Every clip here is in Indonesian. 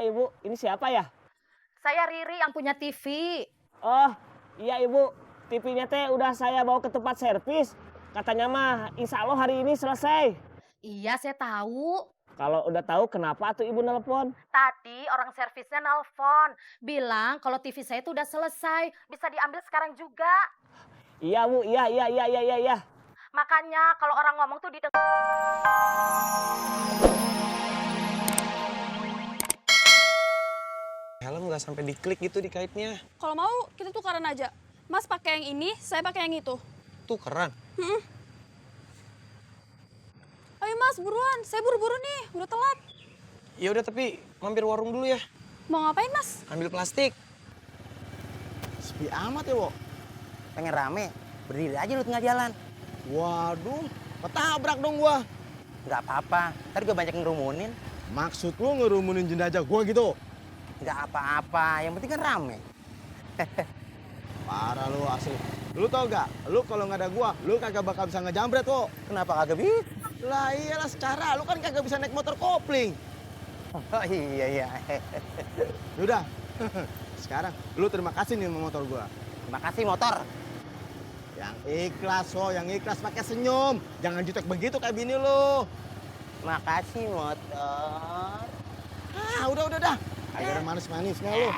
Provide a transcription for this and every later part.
Ibu, ini siapa ya? Saya Riri yang punya TV. Oh, iya Ibu, TV-nya teh udah saya bawa ke tempat servis. Katanya mah insya Allah hari ini selesai. Iya, saya tahu. Kalau udah tahu kenapa tuh Ibu nelpon? Tadi orang servisnya nelpon, bilang kalau TV saya itu udah selesai, bisa diambil sekarang juga. Iya Bu, iya. Makanya kalau orang ngomong tuh didengar. Helm nggak sampai diklik gitu dikaitnya. Kalau mau kita tukaran aja. Mas pakai yang ini, saya pakai yang itu. Tukeran. Ayo Mas, buruan. Saya buru-buru nih, udah telat. Ya udah tapi mampir warung dulu ya. Mau ngapain Mas? Ambil plastik. Sepi amat ya, Wo. Pengen rame, berdiri aja lu tengah jalan. Waduh, ketabrak dong gua. Nggak apa-apa, ntar juga banyak ngerumunin. Maksud lu ngerumunin jenazah gua gitu? Nggak apa-apa, yang penting kan rame. Parah lu asli. Lu tau gak? Lu kalau nggak ada gua, lu kagak bakal bisa ngejambret, Wo. Kenapa kagak bisa? Lah iyalah secara, lu kan kagak bisa naik motor kopling. Oh iya. Yaudah, sekarang lu terima kasih nih sama motor gua. Terima kasih motor. Yang ikhlas, Wo, yang ikhlas pakai senyum. Jangan jutek begitu kayak bini lu. Makasih motor. Ah, udah. Kagak ada manis-manisnya lu.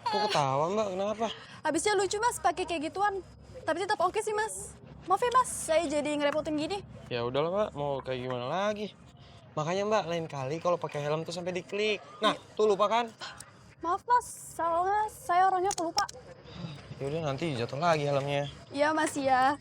Kok ketawa Mbak? Kenapa? Habisnya lucu Mas pakai kayak gituan. Tapi tetap oke sih Mas. Maaf ya Mas, saya jadi ngerepotin gini. Ya udahlah Mbak, mau kayak gimana lagi? Makanya Mbak, lain kali kalau pakai helm tuh sampai diklik. Nah, tuh lupa kan? Maaf Mas, soalnya saya orangnya pelupa. Ya udah nanti jatuh lagi helmnya. Iya Mas ya.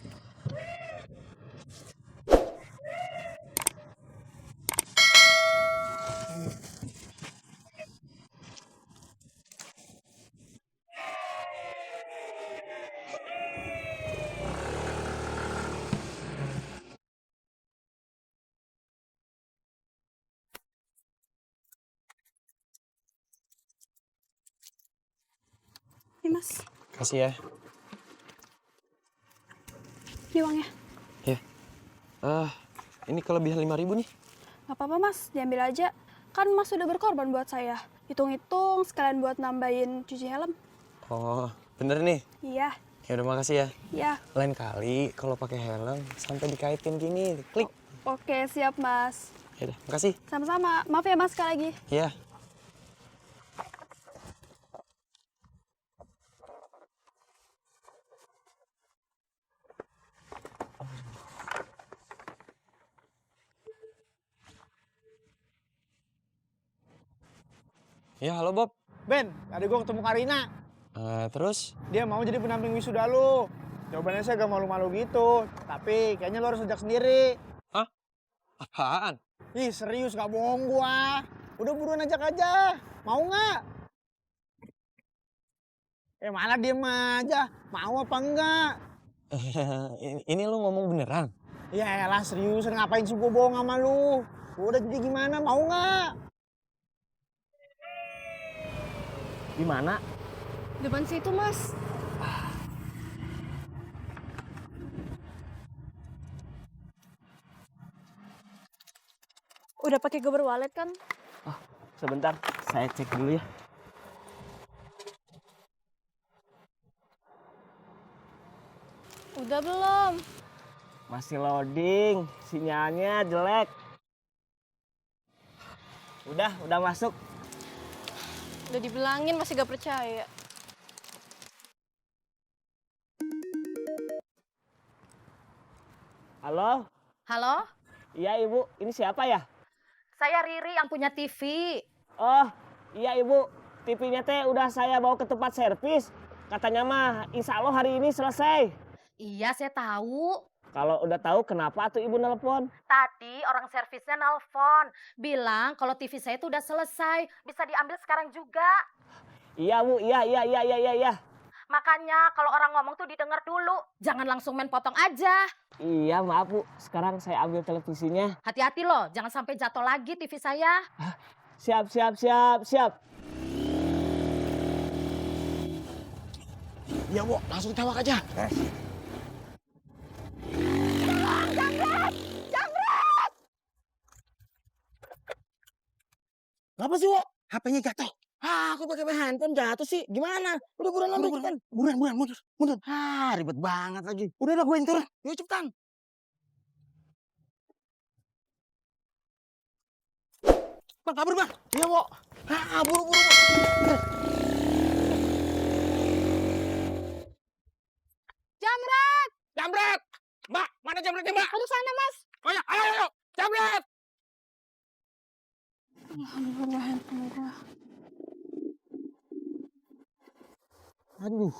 Ini Mas, Kasih ya. ini uangnya. Ya. Ini kelebihan 5.000 nih. Gak apa-apa Mas, diambil aja. Kan Mas sudah berkorban buat saya. Hitung-hitung sekalian buat nambahin cuci helm. Oh, bener nih. Iya, Ya udah makasih ya. iya. Lain kali kalau pakai helm sampai dikaitin gini, klik. Oke, siap Mas. Ya udah, makasih. Sama-sama. Maaf ya Mas sekali lagi. Ya. Ya, halo Bob. Ben, tadi gue ketemu Karina. Terus? Dia mau jadi pendamping wisuda lu. Jawabannya saya gak malu-malu gitu. Tapi kayaknya lu harus ajak sendiri. Hah? Apaan? Ih, serius gak bohong gua. Udah buruan ajak aja. Mau nggak? Malah diem aja. Mau apa enggak? Ini lu ngomong beneran? Ya elah seriusan ngapain sih gua bohong sama lu? Udah jadi gimana? Mau nggak? Di mana? Depan situ Mas. Udah pakai Gober Wallet kan? Sebentar, saya cek dulu ya. Udah belum? Masih loading, sinyalnya jelek. Udah masuk. Udah dibilangin masih gak percaya. Halo? Halo, Iya Ibu, ini siapa ya? saya Riri yang punya TV. Oh, iya Ibu, TV-nya teh udah saya bawa ke tempat servis. Katanya mah insya Allah hari ini selesai. Iya, saya tahu. Kalau udah tahu kenapa tuh Ibu nelpon? Tadi orang servisnya nelpon, bilang kalau TV saya itu udah selesai, bisa diambil sekarang juga. Iya Bu, iya. Makanya kalau orang ngomong tuh didengar dulu, jangan langsung main potong aja. Iya maaf Bu, sekarang saya ambil televisinya. Hati-hati loh, jangan sampai jatuh lagi TV saya. Siap. Iya, Wo, langsung tewak aja. Apa sih, Wo? HP-nya jatuh. Ah, aku pakai handphone jatuh sih. Gimana? Udah buruan ambil cepetan. Buruan, mundur. Ah, ribet banget lagi. Udah lah, gue yang turun. Yuk cepetan. Bang, kabur bang. Iya, Wo. Ah, buru. Jamret! Jamret! Mbak, mana jamretnya, Mbak? Aduh sana, Mas. Oh ya, ayo. Jamret! Alhamdulillah, handphone gua. Aduh.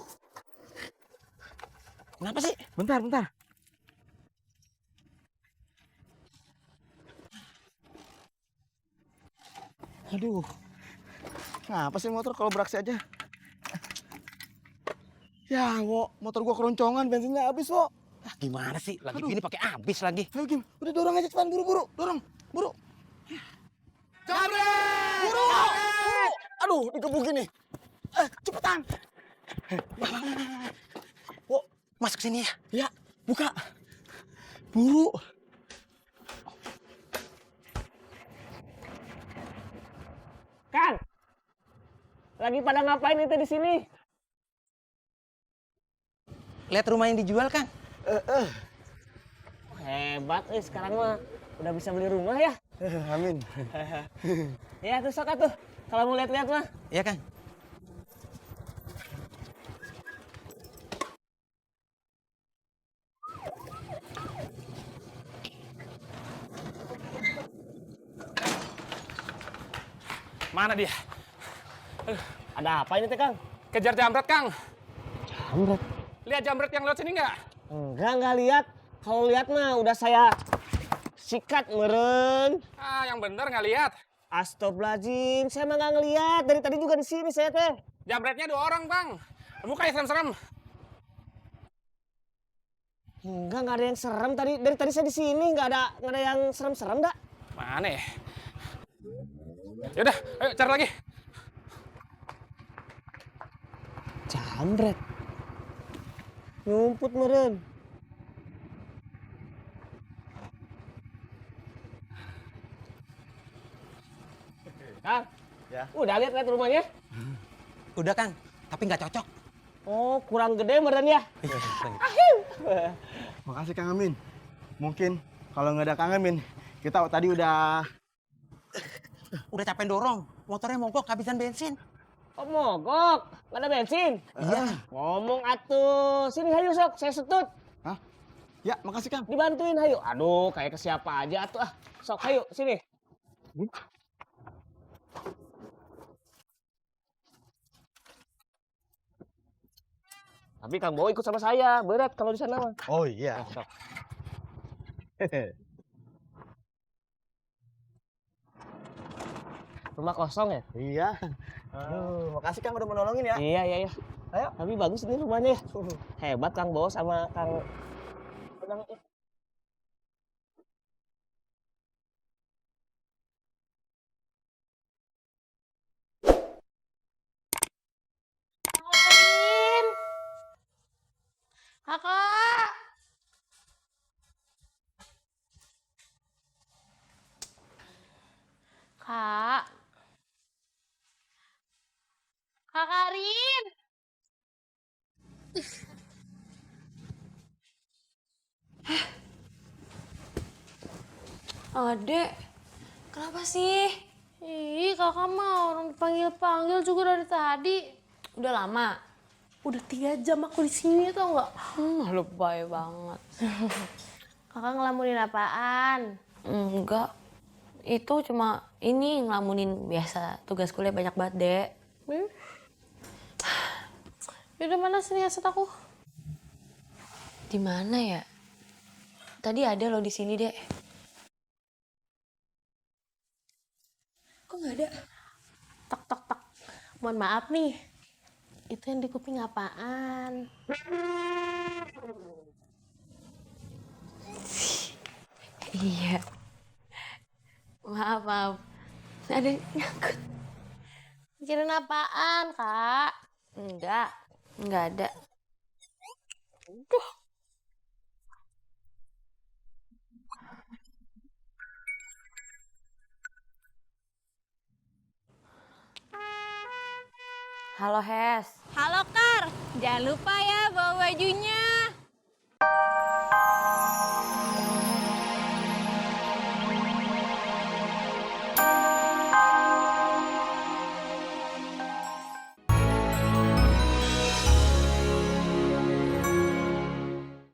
Kenapa sih? Bentar. Aduh. Kenapa sih motor kalau beraksi aja? Ya, Wo, motor gua keroncongan, bensinnya habis, Wo. Ah, gimana sih? Lagi Aduh. gini pakai habis lagi. Ayo, Kim. Udah dorong aja cepetan, buru. Dorong, buru. Jamret! Buru. Aduh, dikebukin nih. Cepetan. Wo, masuk sini ya. Ya, buka. Buru. Kang, lagi pada ngapain itu di sini? Lihat rumah yang dijual, Kang. Hebat, sekarang mah udah bisa beli rumah ya. Amin. Ya tuh sok atuh. Kalau mau lihat-lihat mah. Iya, Kang. Mana dia? Ada apa ini teh, Kang? Kejar jamret, Kang. Jamret. Lihat jamret yang lewat sini nggak? Enggak lihat. Kalau lihat mah udah saya sikat meren. Ah, yang bener nggak lihat. Astagfirullahaladzim, saya mah nggak ngeliat. Dari tadi juga di sini saya teh. Jamretnya 2 orang, Bang. Mukanya serem-serem. Enggak ada yang serem tadi. Dari tadi saya di sini nggak ada yang serem-serem dak. Mana ya? Yaudah, ayo cari lagi. Jamret. Nyumput meren. Kang, Ya. udah lihat rumahnya? Udah, Kang. Tapi nggak cocok. Oh, kurang gede meren ya? Makasih Kang Amin. Mungkin kalau nggak ada Kang Amin, kita tadi udah... Udah capek dorong. Motornya mogok, habisan bensin. Oh, mogok. Nggak ada bensin? Iya. Ngomong atuh. Sini hayu sok, saya setut. Hah? Ya, makasih Kang. Dibantuin hayu. Aduh, kayak ke siapa aja atuh ah. Sok hayu, sini. Tapi Kang Bowo ikut sama saya. Berat kalau di sana mah. Oh iya. Sok. Rumah kosong ya? Iya. Aduh, makasih Kang udah menolongin ya. Iya. Ayo. Tapi bagus ini rumahnya ya. Hebat Kang Bowo sama Kang... Kakak! Kak. Kak Karin. Adek, kenapa sih? Ih, kakak mah orang dipanggil-panggil juga dari tadi. Udah lama? Udah 3 jam aku di sini tau nggak? Lebay banget. Kakak ngelamunin apaan? Enggak, itu cuma ini ngelamunin biasa. Tugas kuliah banyak banget, Dek. Yaudah mana sini aset aku? Di mana ya? Tadi ada loh di sini, Dek. Kok nggak ada? Tok tok tok. Mohon maaf nih. Itu yang di kuping apaan? Iya. Maaf. Ada yang nyangkut. Mikirin apaan, Kak? Nggak ada. Halo Hes. Halo Kar, jangan lupa ya bawa bajunya.